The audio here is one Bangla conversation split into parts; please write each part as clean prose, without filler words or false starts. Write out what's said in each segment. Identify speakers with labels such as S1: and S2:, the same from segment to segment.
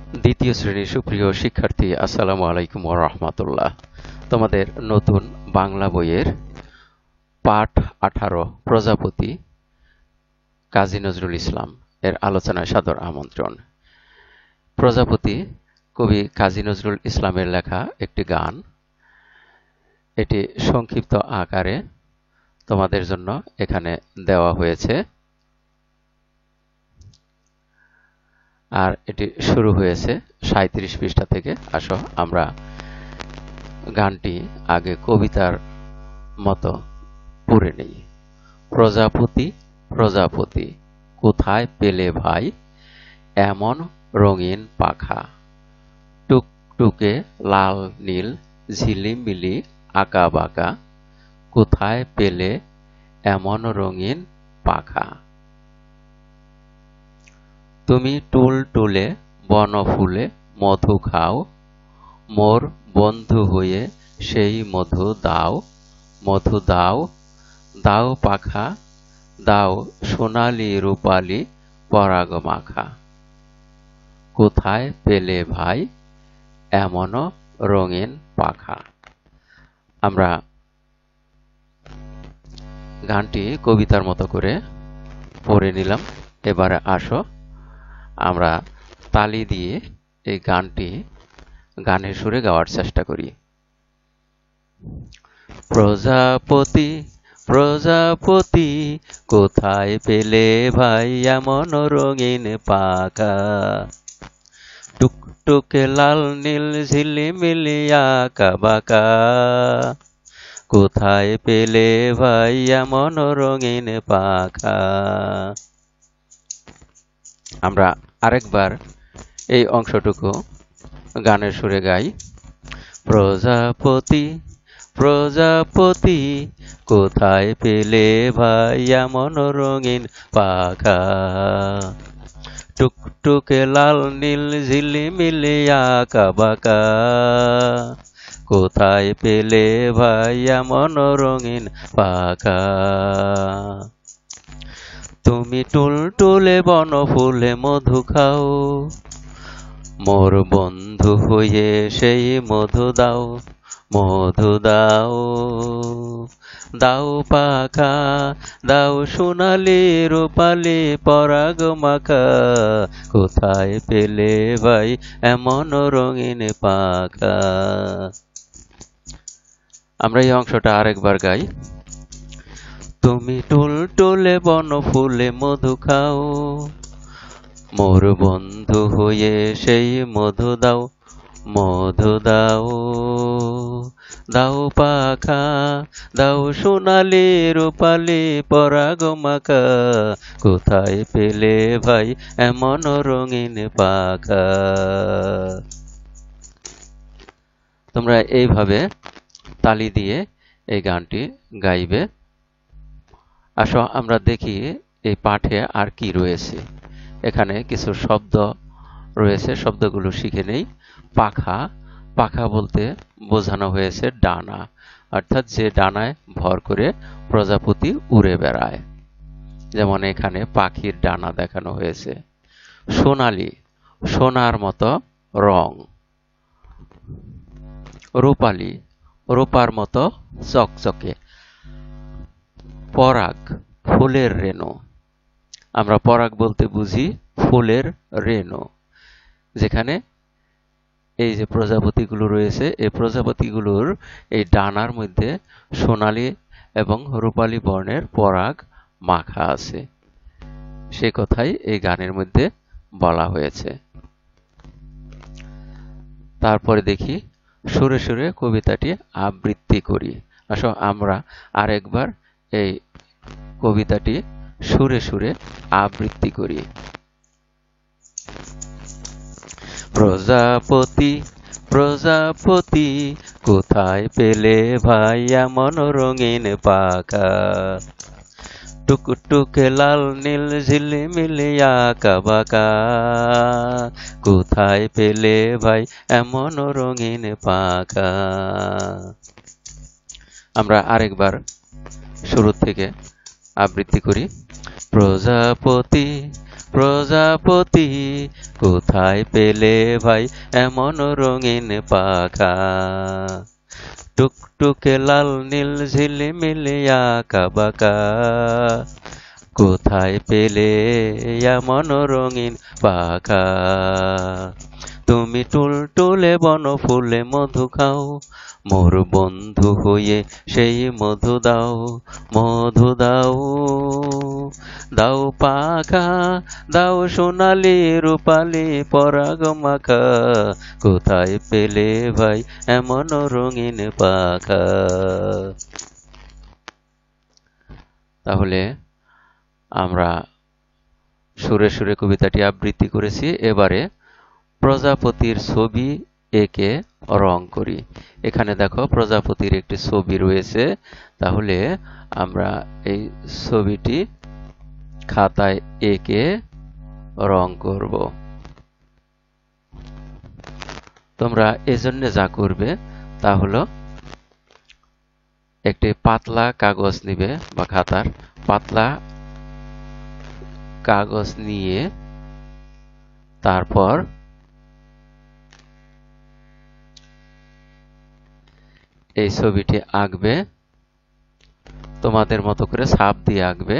S1: দ্বিতীয় শ্রেণীর সুপ্রিয় শিক্ষার্থী, আসসালামু আলাইকুম ওয়া রাহমাতুল্লাহ। তোমাদের নতুন বাংলা বইয়ের পাঠ 18 প্রজাপতি, কাজী নজরুল ইসলাম এর আলোচনায় সাদর আমন্ত্রণ। প্রজাপতি কবি কাজী নজরুল ইসলামের লেখা একটি গান। এটি সংক্ষিপ্ত আকারে তোমাদের জন্য এখানে দেওয়া হয়েছে, আর এটি শুরু হয়েছে 37 পৃষ্ঠা থেকে। আসো আমরা গানটি আগে কবিতার মতো পড়ে নেই। প্রজাপতি প্রজাপতি, কোথায় পেলে ভাই এমন রঙিন পাখা, টুকটুকে লাল নীল ঝিলিমিলি আঁকা বাঁকা, কোথায় পেলে এমন রঙিন পাখা। তুমি টুলটুলে বনফুলে মধু খাও, মোর বন্ধু হয়ে সেই মধু দাও, মধু দাও। দাও পাখা দাও সোনালি রূপালি পরাগ মাখা, কোথায় পেলে ভাই এমন রঙিন পাখা। আমরা গানটি কবিতার মতো করে পড়ে নিলাম। এবারে আসো আমরা তালি দিয়ে এই গানটি গানের সুরে গাওয়ার চেষ্টা করি। প্রজাপতি প্রজাপতি, কোথায় পেলে ভাই এমন রঙিন পাখা, টুকটুকে লাল নীল ঝিলিমিলি আঁকা বাঁকা, কোথায় পেলে ভাই এমন রঙিন পাখা। আমরা আরেকবার এই অংশটুকু গানের সুরে গাই। প্রজাপতি প্রজাপতি, কোথায় পেলে ভাই এমন রঙিন পাখা, টুকটুকে লাল নীল ঝিলিমিলি আঁকা বাঁকা, কোথায় পেলে ভাই এমন রঙিন পাখা। তুমি টুলটুলে বনফুলে মধু খাও, মোর বন্ধু হয়ে সেই মধু দাও, মধু দাও। দাও পাখা দাও সোনালি রূপালি পরাগ মাখা, কোথায় পেলে ভাই এমন রঙিন পাখা। আমরা এই অংশটা আরেকবার গাই। তুমি টুলটুলে বনফুলে মধু খাও, মোর বন্ধু হয়ে সেই মধু দাও, মধু দাও। দাও পাখা দাও সোনালি রূপালি পরাগ মাখা, কোথায় পেলে ভাই এমন রঙিন পাখা। তোমরা এইভাবে তালি দিয়ে এই গানটি গাইবে। আসো আমরা দেখি এই পাঠে আর কি রয়েছে। এখানে কিছু শব্দ রয়েছে, শব্দগুলো শিখে নেই। পাখা, পাখা বলতে বোঝানো হয়েছে ডানা, অর্থাৎ যে ডানায় ভর করে প্রজাপতি উড়ে বেড়ায়, যেমন এখানে পাখির ডানা দেখানো হয়েছে। সোনালি, সোনার মতো রং। রূপালি, রূপার মতো চকচকে। পরাগ, ফুলের রেণু। আমরা পরাগ বলতে বুঝি ফুলের রেণু, যেখানে এই যে প্রজাপতিগুলো রয়েছে, এই প্রজাপতিগুলোর এই ডানার মধ্যে সোনালী এবং রূপালী বর্ণের পরাগ মাখা আছে, সে কথাই এই গানের মধ্যে বলা হয়েছে। তারপরে দেখি সুরে সুরে কবিতাটি আবৃত্তি করি। আসো আমরা আরেকবার এই কবিতাটি সুরে সুরে আবৃত্তি করি। প্রজাপতি প্রজাপতি, কোথায় পেলে ভাই এমন রঙিন পাখা, টুকটুকে লাল নীল ঝিলিমিলি আঁকা বাঁকা, কোথায় পেলে ভাই এমন রঙিন পাখা। আমরা আরেকবার শুরু থেকে আবৃত্তি করি। প্রজাপতি প্রজাপতি কোথায় পেলে ভাই এমন রঙিন পাখা, টুকটুকে লাল নীল ঝিলিমিলি আঁকা বাঁকা, কোথায় পেলে এমন রঙিন পাখা। তুমি টুলটুলে বনফুলে মধু খাও, মোর বন্ধু হয়ে সেই মধু দাও, মধু দাও। দাও পাখা দাও সোনালি রূপালি পরাগ মাখা, কোথায় পেলে ভাই এমন রঙিন পাখা। তাহলে আমরা সুরে সুরে কবিতাটি আবৃত্তি করেছি। এবারে প্রজাপতির ছবি এঁকে রং করি। এখানে দেখো প্রজাপতির একটি ছবি রয়েছে। তাহলে আমরা এই ছবিটি খাতায় এঁকে রং করব। তোমরা এজন্য যা করবে তা হলো একটি পাতলা কাগজ নিবে বা খাতার পাতলা কাগজ নিয়ে তারপর এই ছবিটি আঁকবে, তোমাদের মতো করে ছাপ দিয়ে আঁকবে।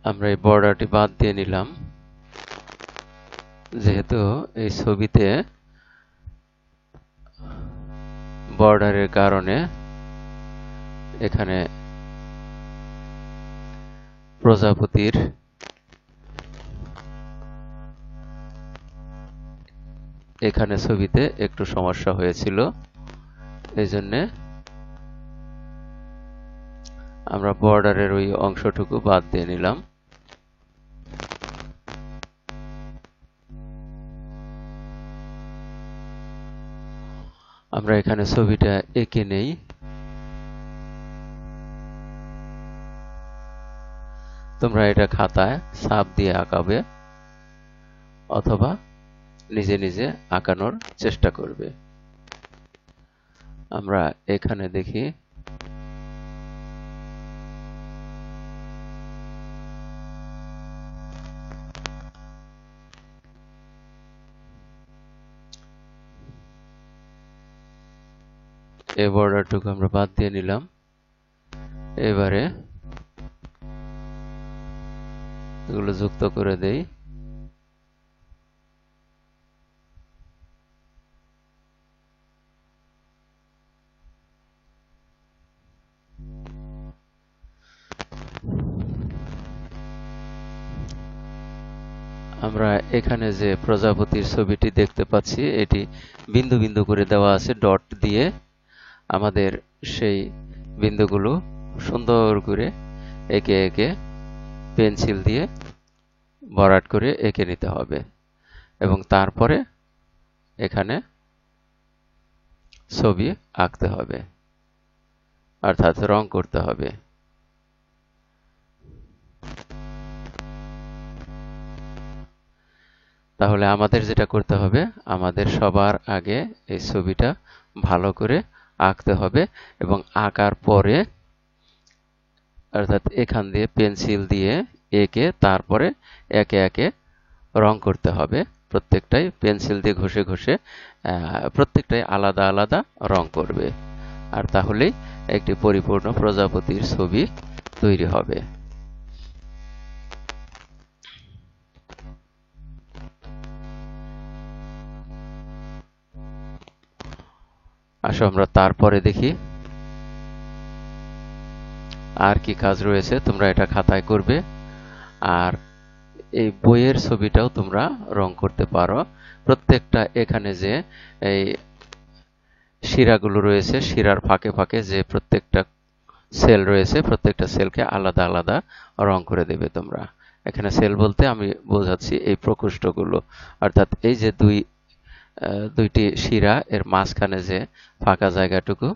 S1: আমরা এই বর্ডারটি বাদ দিয়ে নিলাম, যেহেতু এই ছবিতে বর্ডারের কারণে এখানে প্রজাপতির এখানে ছবিতে একটু সমস্যা হয়েছিল। এই জন্যে আমরা বর্ডারের ওই অংশটুকু বাদ দিয়ে নিলাম। আমরা এখানে ছবিটা এঁকে নেই। তোমরা এটা খাতায় ছাপ দিয়ে আঁকাবে অথবা নিজে নিজে আঁকানোর চেষ্টা করবে। আমরা এখানে দেখি এই বর্ডারটুকু আমরা বাদ দিয়ে নিলাম। এবারে এগুলো যুক্ত করে দেই। আমরা এখানে যে প্রজাপতির ছবিটি দেখতে পাচ্ছি এটি বিন্দু বিন্দু করে দেওয়া আছে ডট দিয়ে। আমাদের সেই বিন্দুগুলো সুন্দর করে এঁকে এঁকে পেন্সিল দিয়ে ভরাট করে এঁকে নিতে হবে এবং তারপরে এখানে ছবি আঁকতে হবে, অর্থাৎ রং করতে হবে। তাহলে আমাদের যেটা করতে হবে, আমাদের সবার আগে এই ছবিটা ভালো করে আঁকতে হবে এবং আঁকার পরে অর্থাৎ এখান দিয়ে পেন্সিল দিয়ে এঁকে তারপরে একে একে রং করতে হবে। প্রত্যেকটাই পেন্সিল দিয়ে ঘষে ঘষে প্রত্যেকটাই আলাদা আলাদা রং করবে, আর তাহলেই একটি পরিপূর্ণ প্রজাপতির ছবি তৈরি হবে। আসো আমরা তারপরে দেখি আর কি কাজ রয়েছে। তোমরা এটা খাতায় করবে, আর এই বইয়ের ছবিটাও তোমরা রং করতে পারো। প্রত্যেকটা এখানে যে এই শিরাগুলো রয়েছে, শিরার ফাঁকে ফাঁকে যে প্রত্যেকটা সেল রয়েছে, প্রত্যেকটা সেলকে আলাদা আলাদা রং করে দেবে তোমরা। এখানে সেল বলতে আমি বোঝাচ্ছি এই প্রকোষ্ঠগুলো, অর্থাৎ এই যে দুইটি শিরা এর মাঝখানে যে ফাঁকা জায়গাটুকু,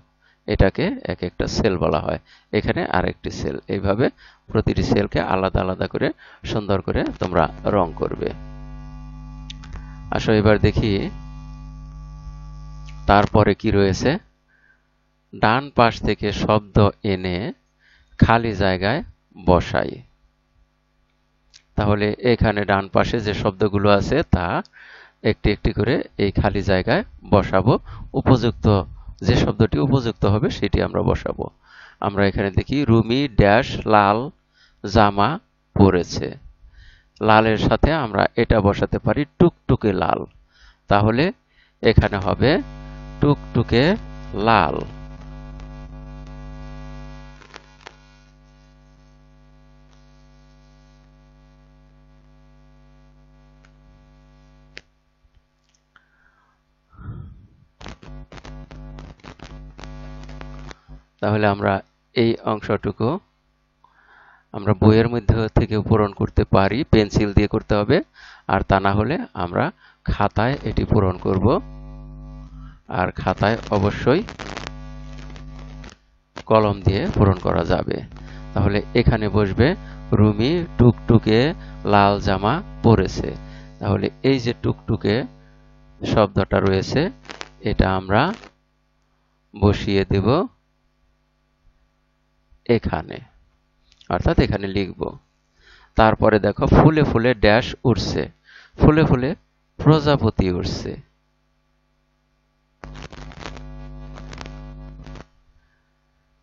S1: এটাকে এক একটা সেল বলা হয়। এখানে আরেকটি সেল। এইভাবে প্রতিটি সেলকে আলাদা আলাদা করে সুন্দর করে তোমরা রং করবে। আসো এবার দেখি তারপরে কি রয়েছে। ডান পাশ থেকে শব্দ এনে খালি জায়গায় বসাই। তাহলে এখানে ডান পাশে যে শব্দগুলো আছে তা একটি একটি করে এই খালি জায়গায় বসাবো। উপযুক্ত যে শব্দটি উপযুক্ত হবে সেটি আমরা বসাবো। আমরা এখানে দেখি রুমি ড্যাশ লাল জামা পরেছে। লালের সাথে আমরা এটা বসাতে পারি টুকটুকে লাল। তাহলে এখানে হবে টুকটুকে লাল। তাহলে আমরা এই অংশটুকু আমরা বইয়ের মধ্যে থেকে পূরণ করতে পারি, পেন্সিল দিয়ে করতে হবে, আর তা না হলে আমরা খাতায় এটি পূরণ করব। আর খাতায় অবশ্যই কলম দিয়ে পূরণ করা যাবে। তাহলে এখানে বসবে রুমি টুকটুকে লাল জামা পরেছে। তাহলে এই যে টুকটুকে শব্দটা রয়েছে এটা আমরা বসিয়ে দেব এখানে, অর্থাৎ এখানে লিখব। তারপরে দেখো ফুলে ফুলে ড্যাশ উঠছে। ফুলে ফুলে প্রজাপতি উঠছে।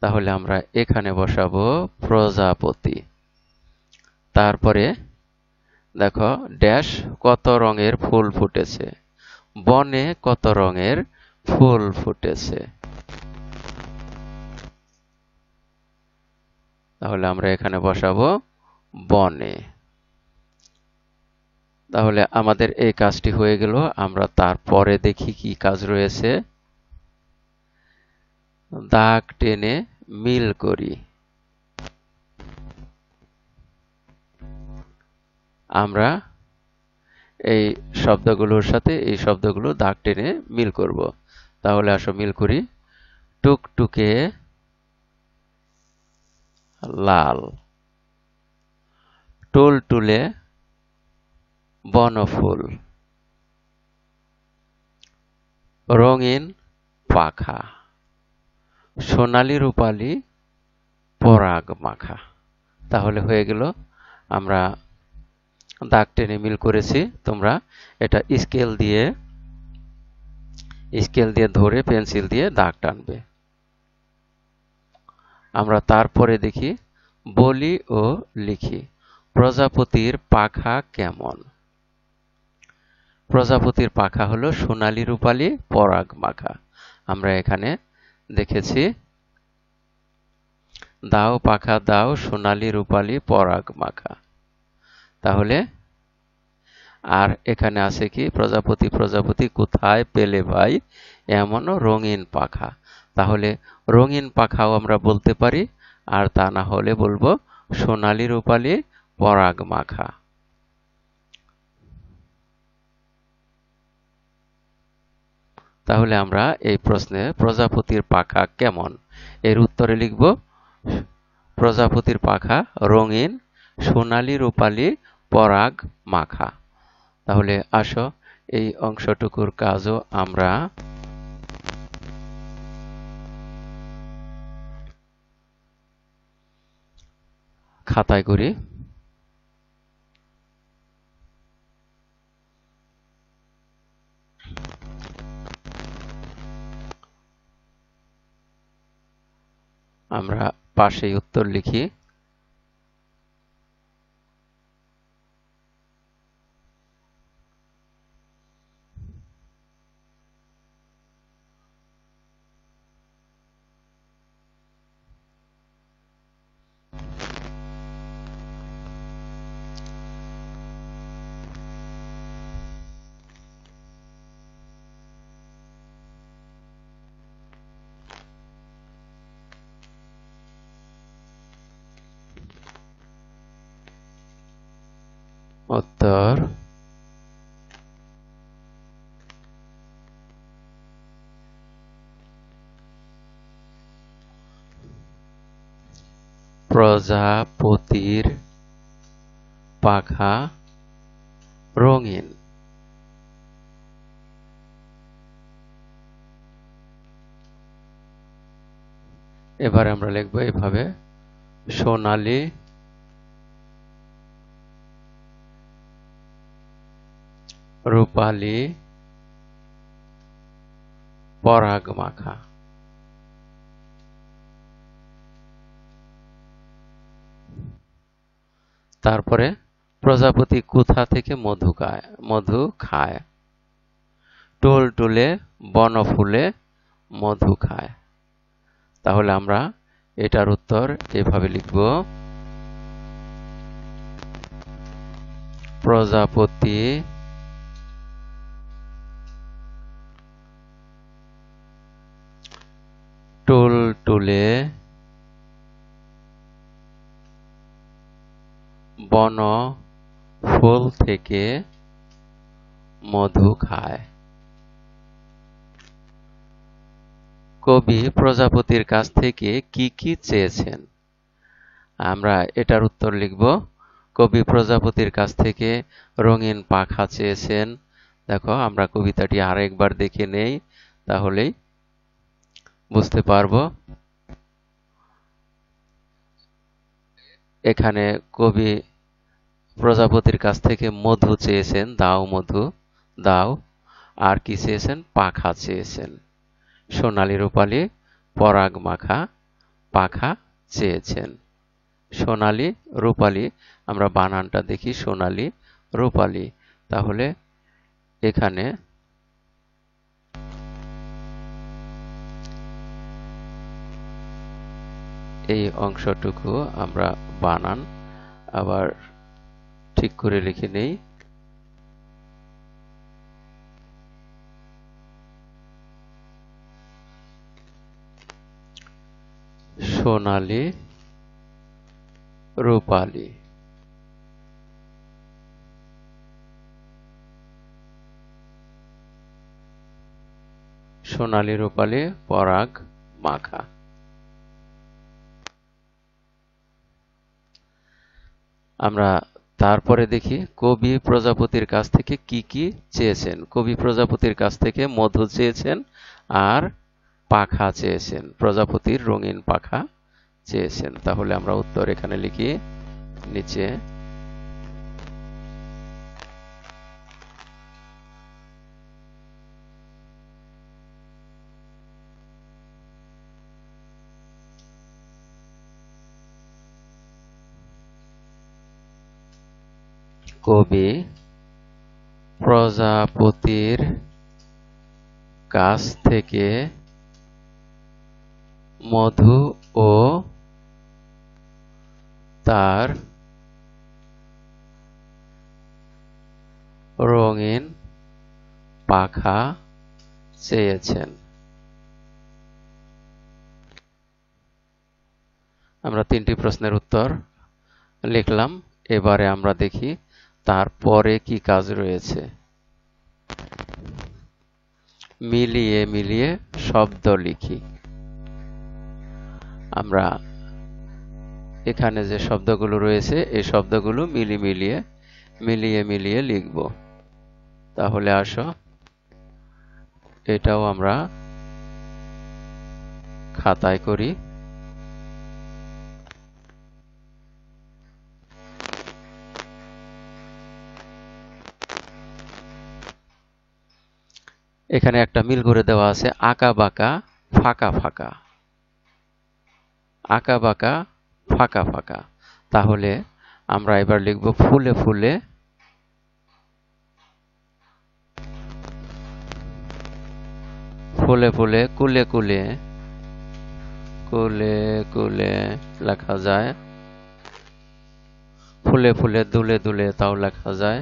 S1: তাহলে আমরা এখানে বসাবো প্রজাপতি। তারপরে দেখো ড্যাশ কত রঙের ফুল ফুটেছে। বনে কত রঙের ফুল ফুটেছে। তাহলে আমরা এখানে বসাবো বনে। তাহলে আমাদের এই কাজটি হয়ে গেল। আমরা তারপরে দেখি কি কাজ রয়েছে। দাগ টেনে মিল করি। আমরা এই শব্দগুলোর সাথে এই শব্দগুলো দাগ টেনে মিল করব। তাহলে আসো মিল করি। টুকটুকে লাল, টুলটুলে বনফুল, রঙিন পাখা, সোনালী রূপালী পরাগ মাখা। তাহলে হয়ে গেল। আমরা দাগ টেনে মিল করেছি। তোমরা এটা স্কেল দিয়ে ধরে পেন্সিল দিয়ে দাগ টানবে। আমরা তারপরে দেখি বলি ও লিখি প্রজাপতির পাখা কেমন। প্রজাপতির পাখা হলো সোনালী রূপালী পরাগ মাখা। আমরা এখানে দেখেছি দাও পাখা দাও সোনালী রূপালী পরাগ মাখা। তাহলে আর এখানে আছে কি প্রজাপতি প্রজাপতি কোথায় পেলে ভাই এমন রঙিন পাখা। তাহলে রঙিন পাখাও আমরা বলতে পারি, আর তা না হলে বলবো সোনালী রূপালী পরাগ মাখা। তাহলে আমরা এই প্রশ্নে প্রজাপতির পাখা কেমন এর উত্তরে লিখব প্রজাপতির পাখা রঙিন সোনালী রূপালী পরাগ মাখা। তাহলে আসো এই অংশটুকুর কাজও আমরা খাতায় করি। আমরা পাশেই উত্তর লিখি। উত্তর প্রজাপতির পাখা রঙিন। এবার আমরা লিখব এইভাবে, সোনালী রূপালী পরাগ মাখা। তারপরে প্রজাপতি কোথা থেকে মধু খায়? টুলটুলে বনফুলে মধু খায়। তাহলে আমরা এটার উত্তর এভাবে লিখব, প্রজাপতি টুলটুলে বনফুল থেকে মধু খায়। কবি প্রজাপতির কাছ থেকে কি কি চেয়েছেন? আমরা এটার উত্তর লিখব, কবি প্রজাপতির কাছ থেকে রঙিন পাখা চেয়েছেন। দেখো, আমরা কবিতাটি আরেকবার দেখে নেই, তাহলেই বুঝতে পারবো। এখানে কবি প্রজাপতির কাছ থেকে মধু চেয়েছেন, দাও মধু দাও। আর কি চেয়েছেন? পাখা চেয়েছেন। সোনালী রূপালী পরাগ মাখা পাখা চেয়েছেন। সোনালী রূপালী, আমরা বানানটা দেখি, সোনালী রূপালী। তাহলে এখানে এই অংশটুকু আমরা বানান আবার ঠিক করে লিখে নেই। সোনালী রূপালী। সোনালী রূপালী পরাগ মাখা। আমরা তারপরে দেখি, কবি প্রজাপতির কাছ থেকে কি কি চেয়েছেন। কবি প্রজাপতির কাছ থেকে মধু চেয়েছেন আর পাখা চেয়েছেন, প্রজাপতির রঙিন পাখা চেয়েছেন। তাহলে আমরা উত্তর এখানে লিখি নিচে, কবি প্রজাপতির কাছ থেকে মধু ও তার রঙিন পাখা চেয়েছেন। আমরা তিনটি প্রশ্নের উত্তর লিখলাম। এবারে আমরা দেখি তারপরে কি কাজ রয়েছে। মিলিয়ে মিলিয়ে শব্দ লিখি। আমরা এখানে যে শব্দগুলো রয়েছে এই শব্দগুলো মিলিয়ে মিলিয়ে লিখব। তাহলে আসো, এটাও আমরা খাতায় করি। এখানে একটা মিল করে দেওয়া আছে, আঁকা বাঁকা ফাঁকা ফাঁকা। আঁকা বাঁকা ফাঁকা ফাঁকা। তাহলে আমরা এবার লিখব, ফুলে ফুলে ফুলে ফুলে কুলে কুলে কুলে কুলে লেখা যায়। ফুলে ফুলে দুলে দুলে তাও লেখা যায়।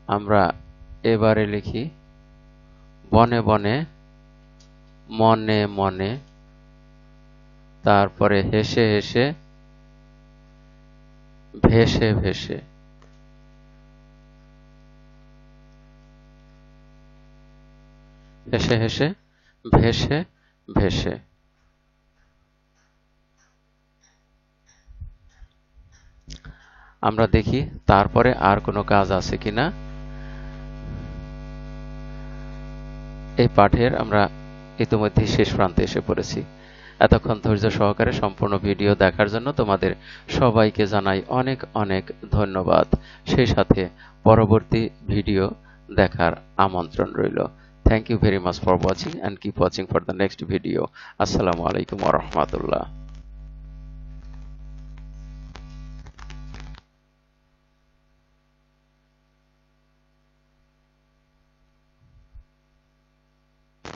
S1: আমরা এবারে লিখি, বনে বনে মনে মনে, তারপরে হেসে হেসে ভেসে ভেসে। হেসে হেসে, ভেসে ভেসে। আমরা দেখি তারপরে আর কোনো কাজ আছে কিনা। এই পাঠের আমরা ইতিমধ্যে শেষ প্রান্তে এসে পড়েছি। এতক্ষণ ধৈর্য সহকারে সম্পূর্ণ ভিডিও দেখার জন্য তোমাদের সবাইকে জানাই অনেক অনেক ধন্যবাদ। সেই সাথে পরবর্তী ভিডিও দেখার আমন্ত্রণ রইল। Thank you very much for watching and keep watching for the next video. Assalamu alaikum wa rahmatullah.